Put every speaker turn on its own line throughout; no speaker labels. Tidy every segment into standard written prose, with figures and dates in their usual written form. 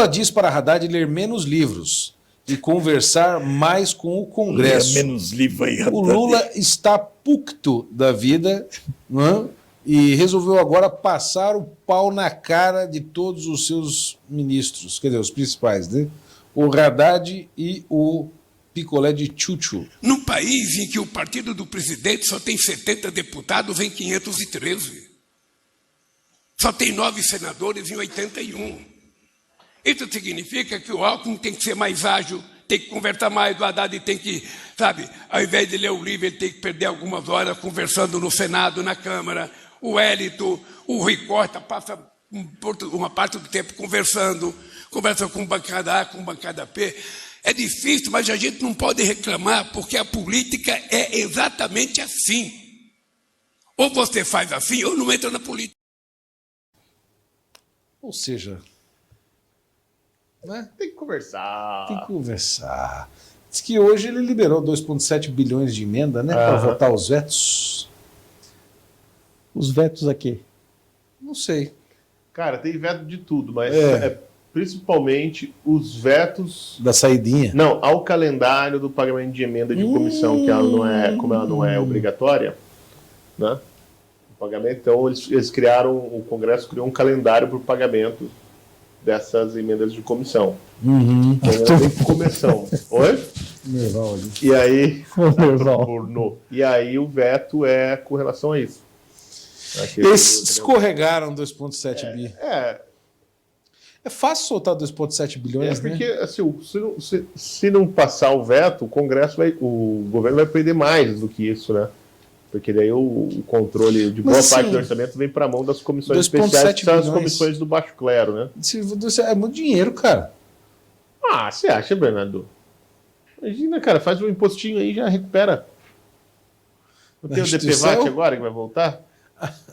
Lula diz para Haddad ler menos livros e conversar mais com o Congresso.
Menos livro aí,
O Lula está pucto da vida, não é? E resolveu agora passar o pau na cara de todos os seus ministros, quer dizer, os principais, né? O Haddad e o picolé de chuchu.
Num país em que o partido do presidente só tem 70 deputados em 513. Só tem 9 senadores em 81. Isso significa que o Alckmin tem que ser mais ágil, tem que conversar mais, o Haddad tem que, sabe, ao invés de ler o livro, ele tem que perder algumas horas conversando no Senado, na Câmara. O Hélito, o Rui Costa passa uma parte do tempo conversa com bancada A, com bancada P. É difícil, mas a gente não pode reclamar, porque a política é exatamente assim. Ou você faz assim, ou não entra na política.
Ou seja, né?
Tem que conversar.
Tem que conversar. Diz que hoje ele liberou 2,7 bilhões de emenda, né, para votar os vetos.
Os vetos aqui.
Não sei.
Cara, tem veto de tudo, mas é principalmente os vetos
da saidinha.
Não, ao calendário do pagamento de emenda de comissão, que ela não é, como ela não é obrigatória, né? O pagamento, então eles criaram, o Congresso criou um calendário para o pagamento dessas emendas de comissão. Comissão. Oi?
Nerval ali.
E aí,
Nerval.
E aí o veto é com relação a isso.
Eles escorregaram 2,7 bi. É fácil soltar 2,7 bilhões,
porque,
né?
assim, se não passar o veto, o governo vai perder mais do que isso, né? Porque daí o controle de boa parte do orçamento vem para a mão das comissões especiais, que são as comissões do baixo clero, né?
É muito dinheiro, cara.
Ah, você acha, Bernardo? Imagina, cara, faz um impostinho aí e já recupera. Não tem o DPVAT agora que vai voltar?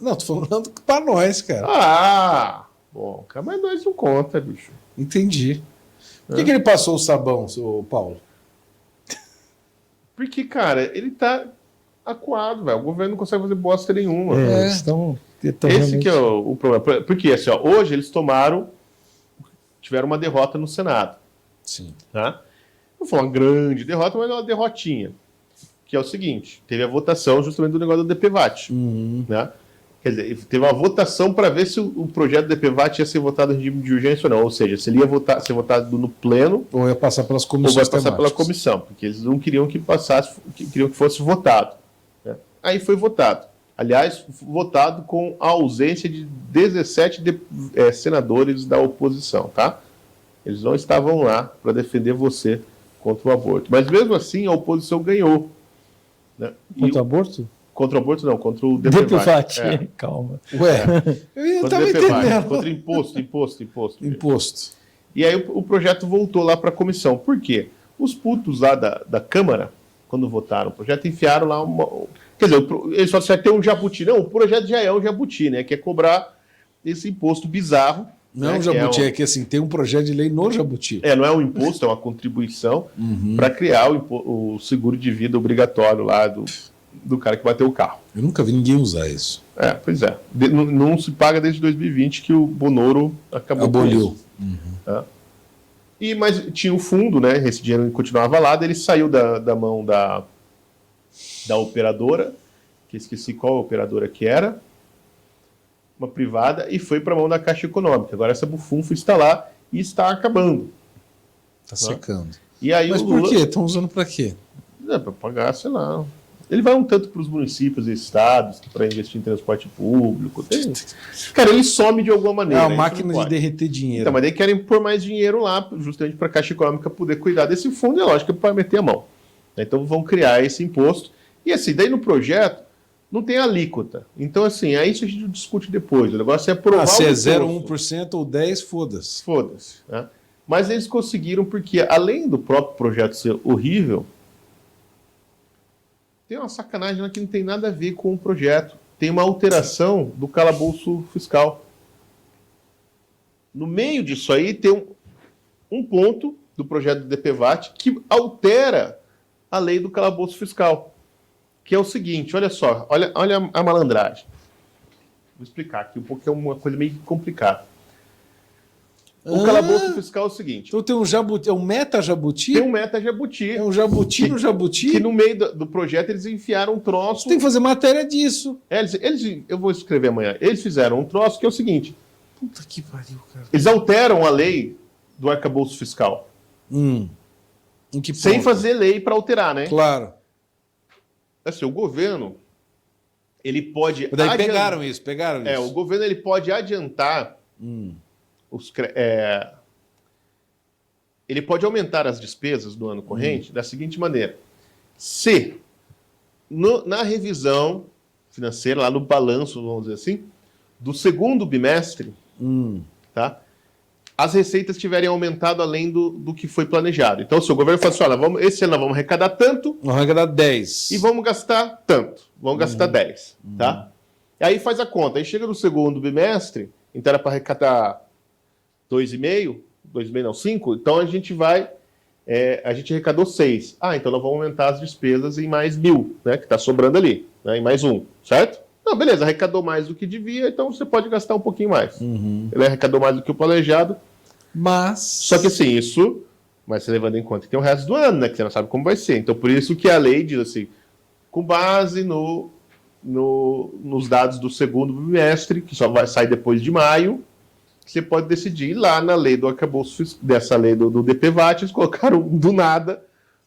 Não, tô falando para nós, cara.
Ah, bom, cara, mas nós não conta, bicho.
Entendi. Por que ele passou o sabão, seu Paulo?
Porque, cara, ele tá acuado, velho. O governo não consegue fazer bosta nenhuma. Esse que é o problema. Porque, assim, ó, hoje eles tiveram uma derrota no Senado.
Sim.
Tá? Não foi uma grande derrota, mas uma derrotinha. Que é o seguinte, teve a votação justamente do negócio do DPVAT. Né? Quer dizer, teve uma votação para ver se o projeto do DPVAT ia ser votado em regime de urgência ou não. Ou seja, se ele ia ser votado no pleno...
Ou ia passar pelas comissões
ou vai passar pela comissão, porque eles não queriam que passasse, queriam que fosse votado. Né? Aí foi votado. Aliás, votado com a ausência de 17 senadores da oposição, tá? Eles não estavam lá para defender você contra o aborto. Mas mesmo assim, a oposição ganhou. Né?
Contra o aborto?
Contra o aborto não, contra o DPVAT.
Calma.
Ué, eu não estava entendendo.
Contra imposto. E aí o projeto voltou lá para a comissão. Por quê? Os putos lá da Câmara, quando votaram o projeto, enfiaram lá quer dizer, eles só tem um jabuti. Não, o projeto já é um jabuti, né? Que é cobrar esse imposto bizarro.
Não é um jabuti, é que assim, tem um projeto de lei no jabuti.
Não é um imposto, é uma contribuição para criar o seguro de vida obrigatório lá do cara que bateu o carro.
Eu nunca vi ninguém usar isso.
Pois é. Não se paga desde 2020 que o Bonoro aboliu. Mas tinha o fundo, né? Esse dinheiro continuava lá, daí ele saiu da mão da operadora, que esqueci qual operadora que era, uma privada, e foi para a mão da Caixa Econômica. Agora essa bufunfa está lá e está acabando.
Está secando.
E aí
mas por quê? Estão usando para quê?
Para pagar, sei lá. Ele vai um tanto para os municípios e estados, para investir em transporte público. Cara, ele some de alguma maneira.
É uma máquina de derreter dinheiro.
Então, mas daí querem pôr mais dinheiro lá, justamente para a Caixa Econômica poder cuidar desse fundo, e é lógico que para meter a mão. Então vão criar esse imposto. E assim, daí no projeto não tem alíquota. Então, assim, aí isso a gente discute depois. O negócio é aprovar
se é 0,1% ou 10%, foda-se.
Foda-se. Né? Mas eles conseguiram porque, além do próprio projeto ser horrível, tem uma sacanagem lá que não tem nada a ver com o projeto. Tem uma alteração do calabouço fiscal. No meio disso aí tem um ponto do projeto do DPVAT que altera a lei do calabouço fiscal. Que é o seguinte, olha só, olha a malandragem. Vou explicar aqui um pouco, é uma coisa meio complicada. O calabouço fiscal é o seguinte.
Então tem um jabuti, é um meta-jabuti?
Tem um meta-jabuti.
É um jabuti no jabuti?
Que no meio do projeto eles enfiaram um troço.
Você tem que fazer matéria disso.
Eu vou escrever amanhã. Eles fizeram um troço que é o seguinte.
Puta que pariu, cara.
Eles alteram a lei do arcabouço fiscal.
Em que ponto?
Sem fazer lei para alterar, né?
Claro.
Assim, o governo, ele pode...
Daí pegaram isso.
O governo ele pode adiantar ele pode aumentar as despesas do ano corrente da seguinte maneira. Se na revisão financeira, lá no balanço, vamos dizer assim, do segundo bimestre, tá, as receitas tiverem aumentado além do que foi planejado. Então, se o governo fala assim, olha, esse ano nós vamos arrecadar tanto...
Vamos arrecadar 10.
E vamos gastar tanto. Vamos gastar 10, tá? E aí faz a conta. Aí chega no segundo bimestre, então era para arrecadar 2,5, 2,5 não, 5, então a gente arrecadou 6. Então nós vamos aumentar as despesas em mais 1.000, né, que está sobrando ali, né, em mais 1, certo? Não, beleza, arrecadou mais do que devia, então você pode gastar um pouquinho mais. Ele arrecadou mais do que o planejado.
Mas...
Só que assim, isso vai ser levando em conta que tem o resto do ano, né, que você não sabe como vai ser. Então por isso que a lei diz assim, com base nos dados do segundo bimestre, que só vai sair depois de maio, você pode decidir ir lá na lei do arcabouço, dessa lei do DPVAT, eles colocaram do nada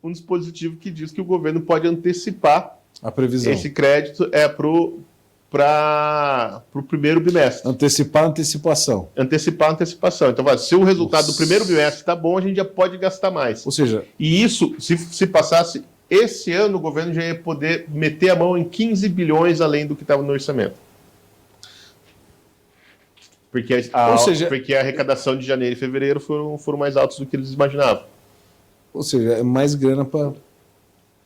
um dispositivo que diz que o governo pode antecipar
a previsão.
Esse crédito para o primeiro bimestre.
Antecipar a antecipação.
Antecipar a antecipação. Então, se o resultado do primeiro bimestre está bom, a gente já pode gastar mais.
Ou seja...
E isso, se passasse esse ano, o governo já ia poder meter a mão em 15 bilhões além do que estava no orçamento. Porque a arrecadação de janeiro e fevereiro foram mais altos do que eles imaginavam.
Ou seja, é mais grana para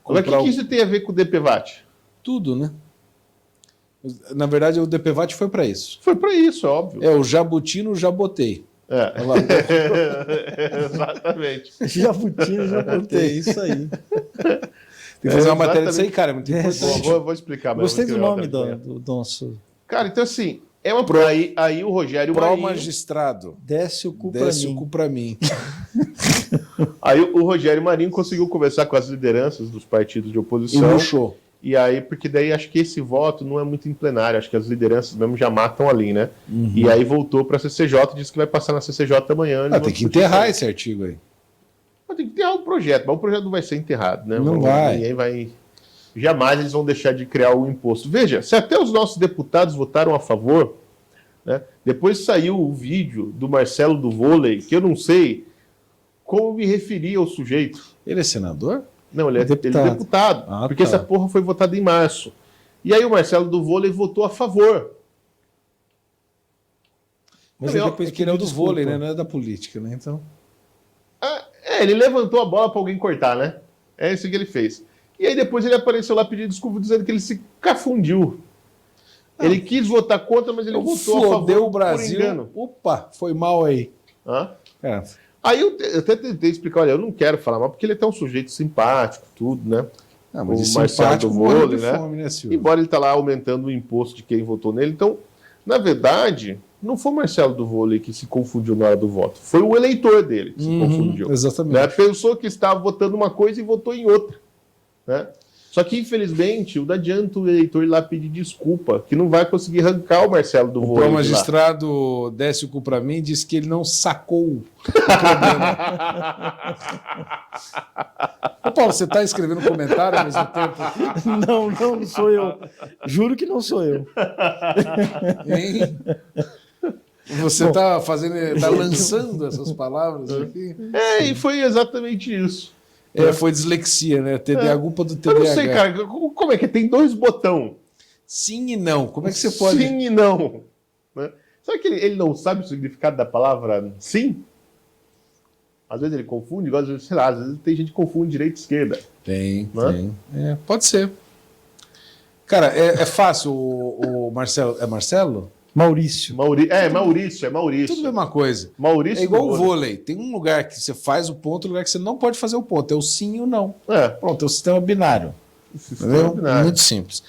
comprar... Mas o que isso tem a ver com o DPVAT?
Tudo, né? Na verdade, o DPVAT foi para isso.
Foi para isso, é óbvio.
É o jabuti no jabotei.
Exatamente.
Jabuti no jabotei, isso aí.
Tem que fazer uma matéria disso aí, cara. É muito importante.
Vou explicar.
Gostei do nome do nosso...
Cara, então assim... Aí o Rogério Marinho...
Pró-magistrado.
Desce o cu
pra mim.
Aí o Rogério Marinho conseguiu conversar com as lideranças dos partidos de oposição.
E murchou.
E aí, porque daí acho que esse voto não é muito em plenário, acho que as lideranças mesmo já matam ali, né? E aí voltou para a CCJ, disse que vai passar na CCJ amanhã.
Tem que enterrar esse artigo aí.
Tem que enterrar o projeto, mas o projeto não vai ser enterrado, né?
Não vai.
Ninguém vai... Jamais eles vão deixar de criar o imposto. Veja, se até os nossos deputados votaram a favor, né? Depois saiu o vídeo do Marcelo do Vôlei, que eu não sei como me referir ao sujeito.
Ele é senador?
Não, ele é deputado. Porque essa porra foi votada em março. E aí o Marcelo do Vôlei votou a favor.
Mas ele depois que ele é do vôlei, né? Não é da política, né? Então...
ele levantou a bola para alguém cortar, né? É isso que ele fez. E aí depois ele apareceu lá pedindo desculpa, dizendo que ele se cafundiu. Ele quis votar contra, mas ele votou a favor
o Brasil.
Por engano.
Opa, foi mal aí.
Aí eu até tentei explicar, olha, eu não quero falar mal, porque ele é até um sujeito simpático, tudo, né?
Mas
o Marcelo do Vôlei, né?
Fome, né,
embora ele tá lá aumentando o imposto de quem votou nele. Então, na verdade, não foi o Marcelo do Vôlei que se confundiu na hora do voto. Foi o eleitor dele que se confundiu.
Exatamente.
Né? Pensou que estava votando uma coisa e votou em outra. Né? Só que, infelizmente, não adianta o eleitor ir lá pedir desculpa, que não vai conseguir arrancar o Marcelo do Vôlei.
O magistrado desce o cu pra mim e disse que ele não sacou o problema. Ô, Paulo, você está escrevendo um comentário ao mesmo tempo?
Não sou eu. Juro que não sou eu.
Hein? Você está lançando essas palavras aqui?
E foi exatamente isso.
Foi dislexia, né? A culpa do TDAH.
Eu não sei, cara, como é que tem 2 botões?
Sim e não. Como é que você pode...
Sim e não. Né? Será que ele não sabe o significado da palavra sim? Às vezes ele confunde, às vezes tem gente que confunde direita e esquerda.
Tem. Pode ser. Cara, é fácil o Marcelo... É Marcelo?
Maurício.
Maurício.
Tudo a mesma coisa.
Maurício
é igual o vôlei. Tem um lugar que você faz o ponto, outro lugar que você não pode fazer o ponto. É o sim e o não. Pronto, é o sistema binário.
Binário.
Muito simples.